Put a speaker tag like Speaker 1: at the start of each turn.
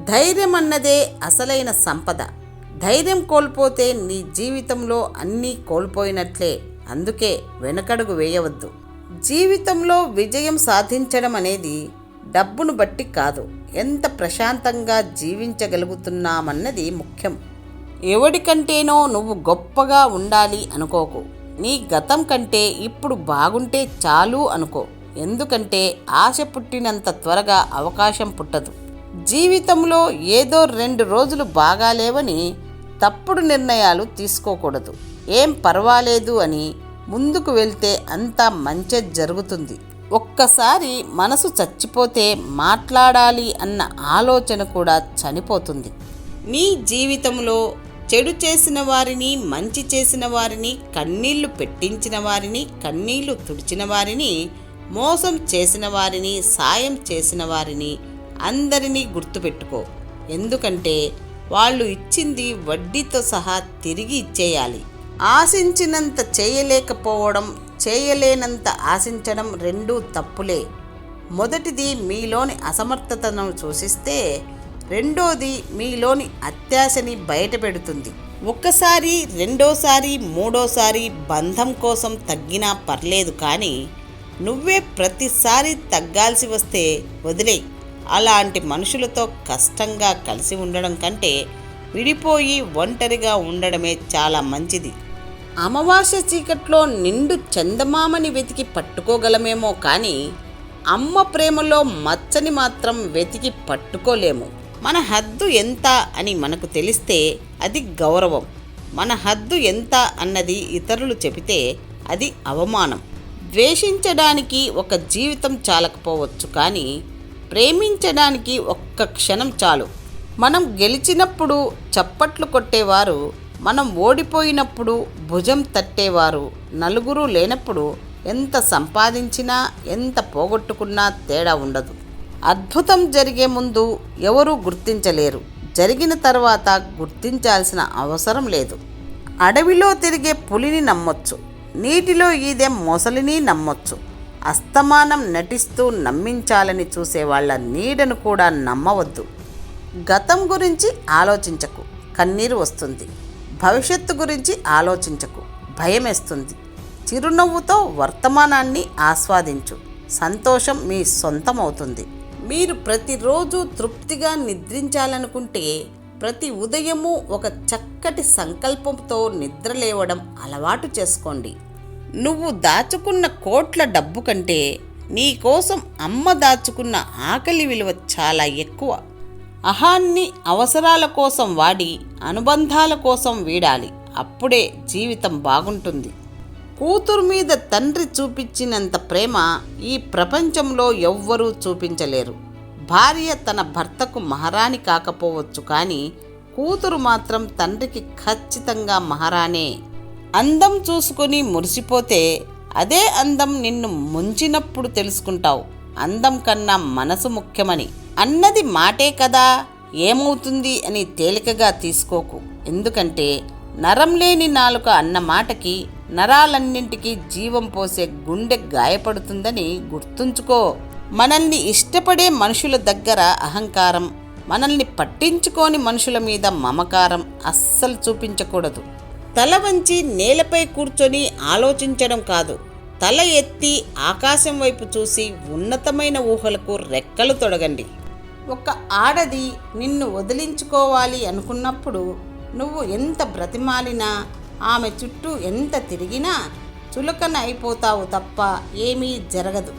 Speaker 1: ధైర్యం అన్నదే అసలైన సంపద. ధైర్యం కోల్పోతే నీ జీవితంలో అన్నీ కోల్పోయినట్లే. అందుకే వెనకడుగు వేయవద్దు. జీవితంలో విజయం సాధించడం అనేది డబ్బును బట్టి కాదు, ఎంత ప్రశాంతంగా జీవించగలుగుతున్నామన్నది ముఖ్యం. ఎవడికంటేనో నువ్వు గొప్పగా ఉండాలి అనుకోకు. నీ గతం కంటే ఇప్పుడు బాగుంటే చాలు అనుకో. ఎందుకంటే ఆశ పుట్టినంత త్వరగా అవకాశం పుట్టదు. జీవితంలో ఏదో 2 రోజులు బాగాలేవని తప్పుడు నిర్ణయాలు తీసుకోకూడదు. ఏం పర్వాలేదు అని ముందుకు వెళ్తే అంతా మంచి జరుగుతుంది. ఒక్కసారి మనసు చచ్చిపోతే మాట్లాడాలి అన్న ఆలోచన కూడా చనిపోతుంది. నీ జీవితంలో చెడు చేసిన వారిని, మంచి చేసిన వారిని, కన్నీళ్లు పెట్టించిన వారిని, కన్నీళ్లు తుడిచిన వారిని, మోసం చేసిన వారిని, సాయం చేసిన వారిని అందరినీ గుర్తుపెట్టుకో. ఎందుకంటే వాళ్ళు ఇచ్చింది వడ్డీతో సహా తిరిగి ఇచ్చేయాలి. ఆశించినంత చేయలేకపోవడం, చేయలేనంత ఆశించడం రెండూ తప్పులే. మొదటిది మీలోని అసమర్థతను సూచిస్తే, రెండోది మీలోని అత్యాశని బయటపెడుతుంది. ఒక్కసారి, రెండోసారి, మూడోసారి బంధం కోసం తగ్గినా పర్లేదు, కానీ నువ్వే ప్రతిసారి తగ్గాల్సి వస్తే వదిలేయ్. అలాంటి మనుషులతో కష్టంగా కలిసి ఉండడం కంటే విడిపోయి ఒంటరిగా ఉండడమే చాలా మంచిది. అమావాస్య చీకట్లో నిండు చందమామని వెతికి పట్టుకోగలమేమో కానీ అమ్మ ప్రేమలో మచ్చని మాత్రం వెతికి పట్టుకోలేము. మన హద్దు ఎంత అని మనకు తెలిస్తే అది గౌరవం. మన హద్దు ఎంత అన్నది ఇతరులు చెబితే అది అవమానం. ద్వేషించడానికి ఒక జీవితం చాలకపోవచ్చు, కానీ ప్రేమించడానికి ఒక్క క్షణం చాలు. మనం గెలిచినప్పుడు చప్పట్లు కొట్టేవారు, మనం ఓడిపోయినప్పుడు భుజం తట్టేవారు, నలుగురు లేనప్పుడు ఎంత సంపాదించినా ఎంత పోగొట్టుకున్నా తేడా ఉండదు. అద్భుతం జరిగే ముందు ఎవరూ గుర్తించలేరు, జరిగిన తర్వాత గుర్తించాల్సిన అవసరం లేదు. అడవిలో తిరిగే పులిని నమ్మొచ్చు, నీటిలో ఈదే మొసలిని నమ్మొచ్చు. అస్తమానం నటిస్తూ నమ్మించాలని చూసే వాళ్ళ నీడను కూడా నమ్మవద్దు. గతం గురించి ఆలోచించకు, కన్నీరు వస్తుంది. భవిష్యత్తు గురించి ఆలోచించకు, భయమేస్తుంది. చిరునవ్వుతో వర్తమానాన్ని ఆస్వాదించు, సంతోషం మీ సొంతమవుతుంది. మీరు ప్రతిరోజు తృప్తిగా నిద్రించాలనుకుంటే ప్రతి ఉదయము ఒక చక్కటి సంకల్పంతో నిద్రలేవడం అలవాటు చేసుకోండి. నువ్వు దాచుకున్న కోట్ల డబ్బు కంటే నీ కోసం అమ్మ దాచుకున్న ఆకలి విలువ చాలా ఎక్కువ. అహాన్ని అవసరాల కోసం వాడి అనుబంధాల కోసం వీడాలి. అప్పుడే జీవితం బాగుంటుంది. కూతురు మీద తండ్రి చూపించినంత ప్రేమ ఈ ప్రపంచంలో ఎవ్వరూ చూపించలేరు. భార్య తన భర్తకు మహారాణి కాకపోవచ్చు, కానీ కూతురు మాత్రం తండ్రికి ఖచ్చితంగా మహారాణే. అందం చూసుకొని మురిసిపోతే అదే అందం నిన్ను ముంచినప్పుడు తెలుసుకుంటావు. అందం కన్నా మనసు ముఖ్యమని అన్నది మాటే కదా, ఏమవుతుంది అని తేలికగా తీసుకోకు. ఎందుకంటే నరం లేని నాలుక అన్న మాటకి నరాలన్నింటికీ జీవం పోసే గుండె గాయపడుతుందని గుర్తుంచుకో. మనల్ని ఇష్టపడే మనుషుల దగ్గర అహంకారం, మనల్ని పట్టించుకోని మనుషుల మీద మమకారం అస్సలు చూపించకూడదు. తల వంచి నేలపై కూర్చొని ఆలోచించడం కాదు, తల ఎత్తి ఆకాశం వైపు చూసి ఉన్నతమైన ఊహలకు రెక్కలు తొడగండి. ఒక ఆడది నిన్ను వదిలించుకోవాలి అనుకున్నప్పుడు నువ్వు ఎంత బ్రతిమాలినా, ఆమె చుట్టూ ఎంత తిరిగినా చులకన అయిపోతావు తప్ప ఏమీ జరగదు.